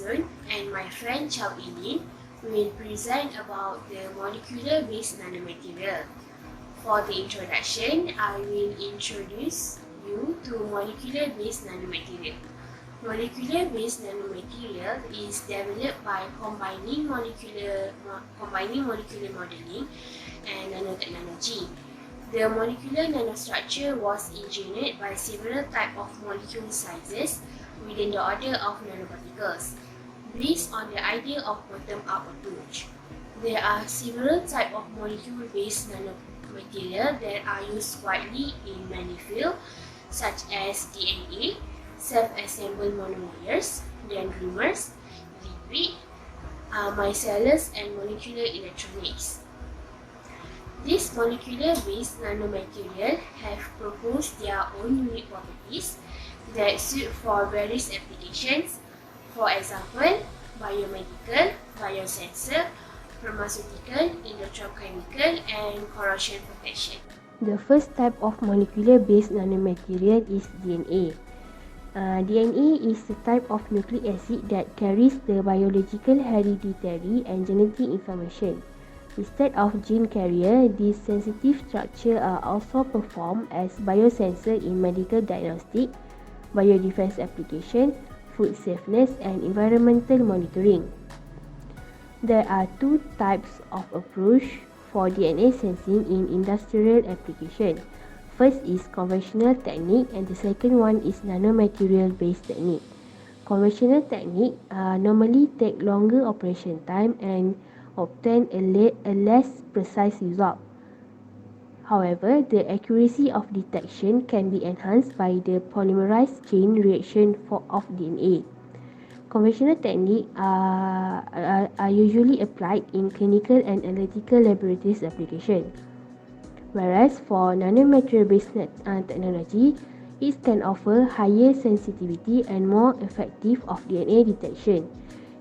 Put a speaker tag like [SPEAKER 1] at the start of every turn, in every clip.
[SPEAKER 1] Azun and my friend Chow Ilin will present about the molecular-based nanomaterial. For the introduction, I will introduce you to molecular-based nanomaterial. Molecular-based nanomaterial is developed by combining molecular modeling and nanotechnology. The molecular nanostructure was engineered by several types of molecule sizes within the order of nanoparticles, based on the idea of bottom-up approach. There are several types of molecule-based nanomaterial that are used widely in many fields, such as DNA, self-assembled monolayers, dendrimers, lipid, micellus, and molecular electronics. These molecular-based nanomaterial have proposed their own unique properties that suit for various applications, for example, biomedical, biosensor, pharmaceutical, electrochemical, and corrosion protection.
[SPEAKER 2] The first type of molecular-based nanomaterial is DNA. DNA is the type of nucleic acid that carries the biological, hereditary, and genetic information. Instead of gene carrier, these sensitive structures are also performed as biosensor in medical diagnostic, biodefense application, food safeness, and environmental monitoring. There are two types of approach for DNA sensing in industrial application. First is conventional technique and the second one is nanomaterial based technique. Conventional technique normally take longer operation time and obtain a less precise result. However, the accuracy of detection can be enhanced by the polymerase chain reaction of DNA. Conventional techniques are usually applied in clinical and analytical laboratories application. Whereas for nanomaterial-based technology, it can offer higher sensitivity and more effective of DNA detection.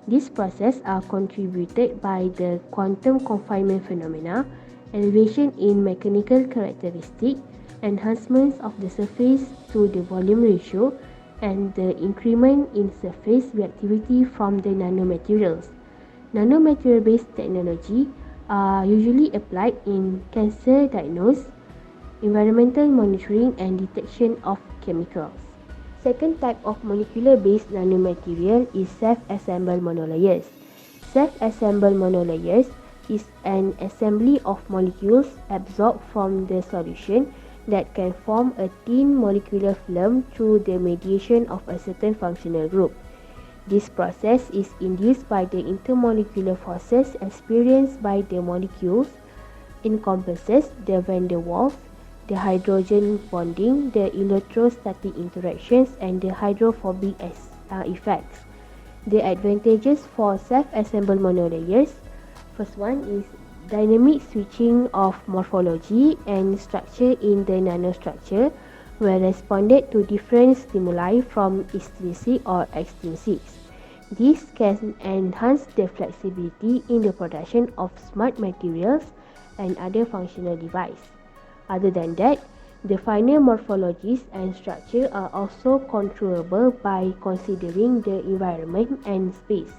[SPEAKER 2] These processes are contributed by the quantum confinement phenomena, elevation in mechanical characteristics, enhancements of the surface to the volume ratio, and the increment in surface reactivity from the nanomaterials. Nanomaterial-based technology are usually applied in cancer diagnosis, environmental monitoring, and detection of chemicals. Second type of molecular-based nanomaterial is self-assembled monolayers. Self-assembled monolayers is an assembly of molecules absorbed from the solution that can form a thin molecular film through the mediation of a certain functional group. This process is induced by the intermolecular forces experienced by the molecules, encompasses the van der Waals, the hydrogen bonding, the electrostatic interactions, and the hydrophobic effects. The advantages for self-assembled monolayers: first one is dynamic switching of morphology and structure in the nanostructure when responded to different stimuli from intrinsic or extrinsic. This can enhance the flexibility in the production of smart materials and other functional devices. Other than that, the finer morphologies and structure are also controllable by considering the environment and space.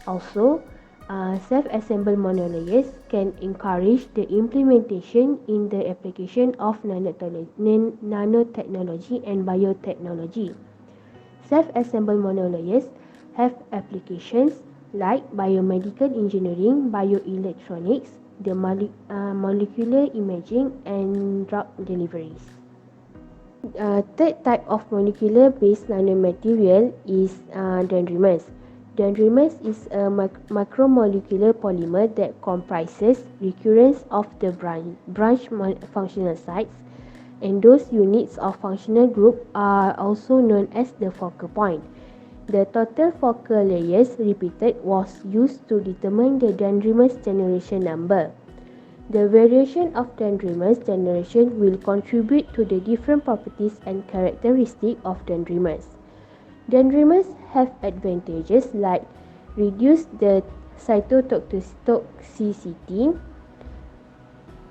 [SPEAKER 2] Also, self-assembled monolayers can encourage the implementation in the application of nanotechnology and biotechnology. Self-assembled monolayers have applications like biomedical engineering, bioelectronics, the molecular imaging, and drug deliveries. Third type of molecular-based nanomaterial is dendrimers. Dendrimers is a macromolecular polymer that comprises recurrence of the branch functional sites, and those units of functional group are also known as the focal point. The total focal layers repeated was used to determine the dendrimers generation number. The variation of dendrimers generation will contribute to the different properties and characteristics of dendrimers. Dendrimers have advantages like reduce the cytotoxicity.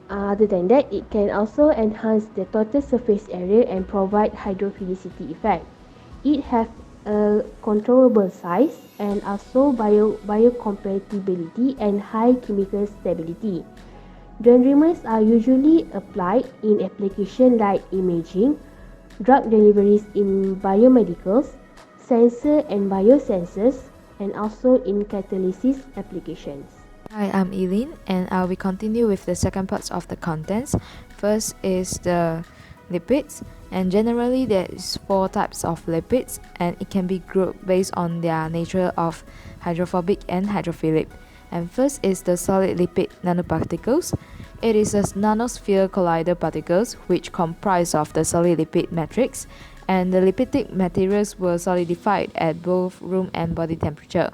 [SPEAKER 2] Other than that, it can also enhance the total surface area and provide hydrophilicity effect. It have a controllable size, and also biocompatibility and high chemical stability. Dendrimers are usually applied in applications like imaging, drug deliveries in biomedicals, sensor and biosensors, and also in catalysis applications.
[SPEAKER 3] Hi, I'm Eileen, and I will continue with the second part of the contents. First is the lipids, and generally there is 4 types of lipids, and it can be grouped based on their nature of hydrophobic and hydrophilic. And first is the solid lipid nanoparticles. It is a nanosphere collider particles which comprise of the solid lipid matrix, and the lipidic materials were solidified at both room and body temperature.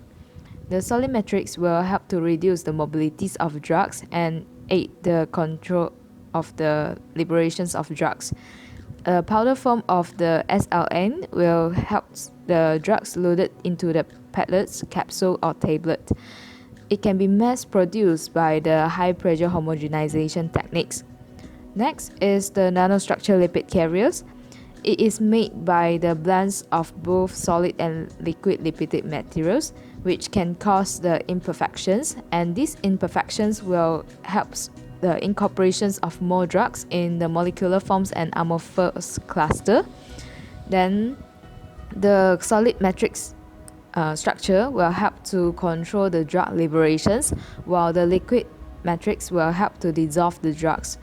[SPEAKER 3] The solid matrix will help to reduce the mobilities of drugs and aid the control of the liberations of drugs. A powder form of the SLN will help the drugs loaded into the pellets, capsule or tablet. It can be mass produced by the high pressure homogenization techniques. Next is the nanostructure lipid carriers. It is made by the blends of both solid and liquid lipidic materials, which can cause the imperfections, and these imperfections will help the incorporations of more drugs in the molecular forms and amorphous cluster. Then the solid matrix structure will help to control the drug liberations, while the liquid matrix will help to dissolve the drugs,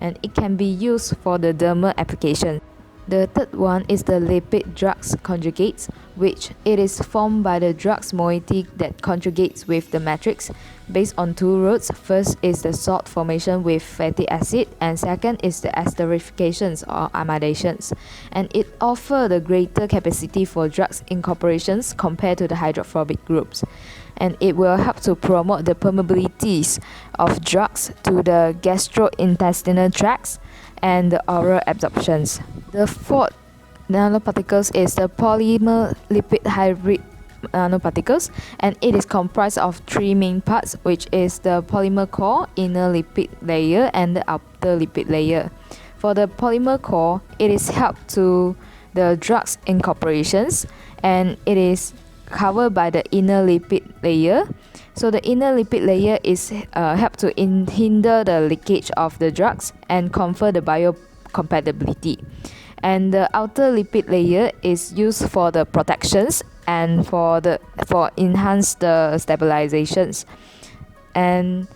[SPEAKER 3] and it can be used for the dermal application. The third one is the lipid drugs conjugates, which it is formed by the drug's moiety that conjugates with the matrix based on 2 routes. First is the salt formation with fatty acid, and second is the esterifications or amidations. And it offers the greater capacity for drugs incorporations compared to the hydrophobic groups. And it will help to promote the permeabilities of drugs to the gastrointestinal tracts and the oral absorptions. The fourth nanoparticles is the polymer lipid hybrid nanoparticles, and it is comprised of 3 main parts, which is the polymer core, inner lipid layer, and the outer lipid layer. For the polymer core, it is help to the drugs incorporations, and it is covered by the inner lipid layer. So the inner lipid layer is help to hinder the leakage of the drugs and confer the biocompatibility. And the outer lipid layer is used for the protections and for enhance the stabilizations. And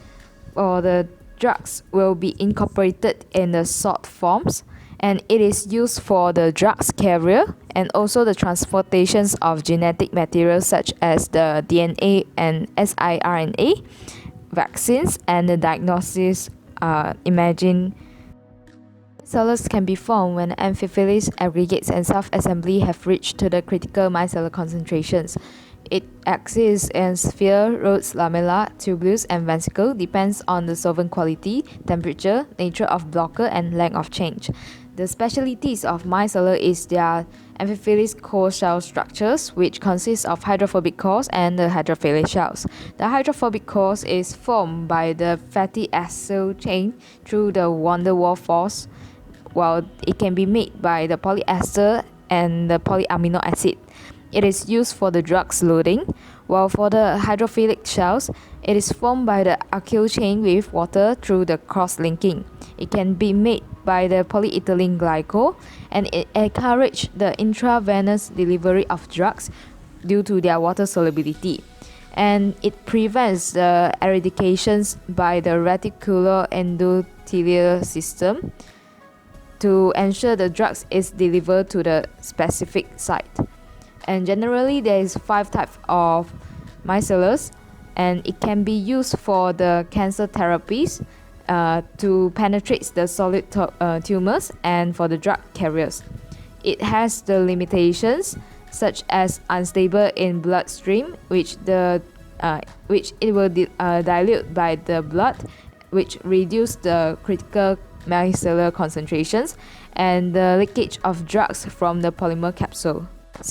[SPEAKER 3] for the drugs will be incorporated in the salt forms, and it is used for the drugs carrier and also the transportations of genetic materials such as the DNA and siRNA, vaccines, and the diagnosis imaging. Cells can be formed when amphiphyllous aggregates and self-assembly have reached to the critical micellar concentrations. It exists in sphere, rods, lamella, tubules, and ventricle, depends on the solvent quality, temperature, nature of blocker, and length of change. The specialties of micellar is their amphiphyllous core shell structures, which consist of hydrophobic cores and the hydrophilic shells. The hydrophobic cores is formed by the fatty acid chain through the van der Waals force, while it can be made by the polyester and the polyamino acid. It is used for the drugs loading, while for the hydrophilic shells, it is formed by the alkyl chain with water through the cross-linking. It can be made by the polyethylene glycol, and it encourages the intravenous delivery of drugs due to their water solubility. And it prevents the eradications by the reticular endothelial system to ensure the drugs is delivered to the specific site. And generally there is 5 types of micellars, and it can be used for the cancer therapies to penetrate the solid tumors and for the drug carriers. It has the limitations such as unstable in bloodstream, which it will dilute by the blood, which reduce the critical micellar concentrations and the leakage of drugs from the polymer capsule.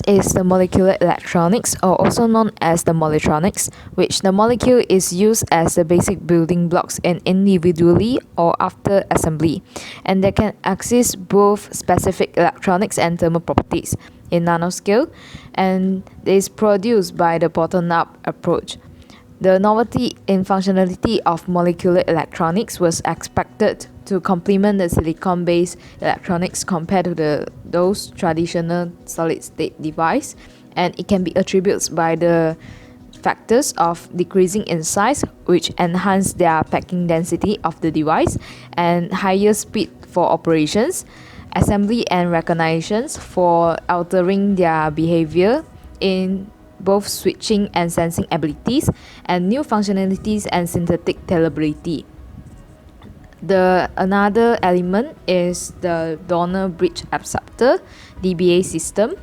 [SPEAKER 3] Is the molecular electronics, or also known as the moletronics, which the molecule is used as the basic building blocks in individually or after assembly, and they can exist both specific electronics and thermal properties. in nanoscale, and is produced by the bottom-up approach. The novelty in functionality of molecular electronics was expected to complement the silicon-based electronics compared to those traditional solid-state device, and it can be attributed by the factors of decreasing in size, which enhance their packing density of the device, and higher speed for operations, assembly and recognitions for altering their behavior in both switching and sensing abilities, and new functionalities and synthetic tailorability. The another element is the donor bridge acceptor DBA system,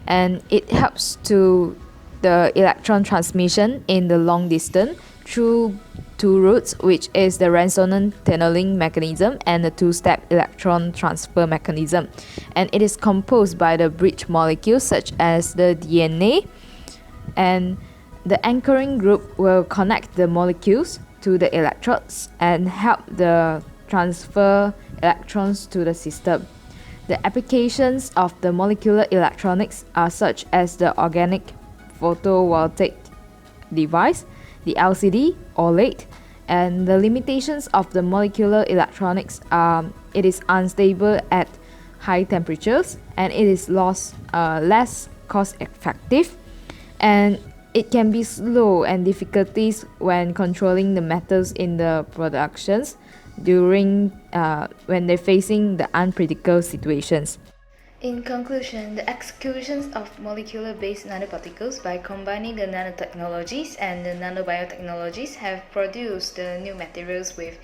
[SPEAKER 3] and it helps to the electron transmission in the long distance through two routes, which is the resonant tunneling mechanism and the two-step electron transfer mechanism, and it is composed by the bridge molecules such as the DNA, and the anchoring group will connect the molecules to the electrodes and help the transfer electrons to the system. The applications of the molecular electronics are such as the organic photovoltaic device, the LCD, OLED, and the limitations of the molecular electronics are it is unstable at high temperatures, and it is less cost effective, and it can be slow and difficulties when controlling the metals in the productions during when they're facing the unpredictable situations.
[SPEAKER 4] In conclusion, the executions of molecular-based nanoparticles by combining the nanotechnologies and the nanobiotechnologies have produced the new materials with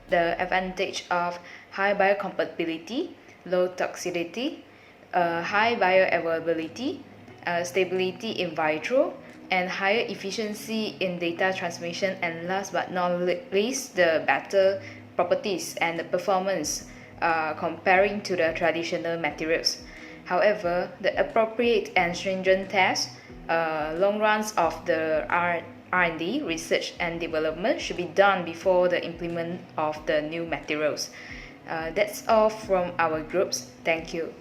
[SPEAKER 4] the advantage of high biocompatibility, low toxicity, high bioavailability, stability in vitro, and higher efficiency in data transmission, and last but not least, the better properties and the performance comparing to the traditional materials. However, the appropriate and stringent tests, long runs of the R&D, research and development should be done before the implement of the new materials. That's all from our groups. Thank you.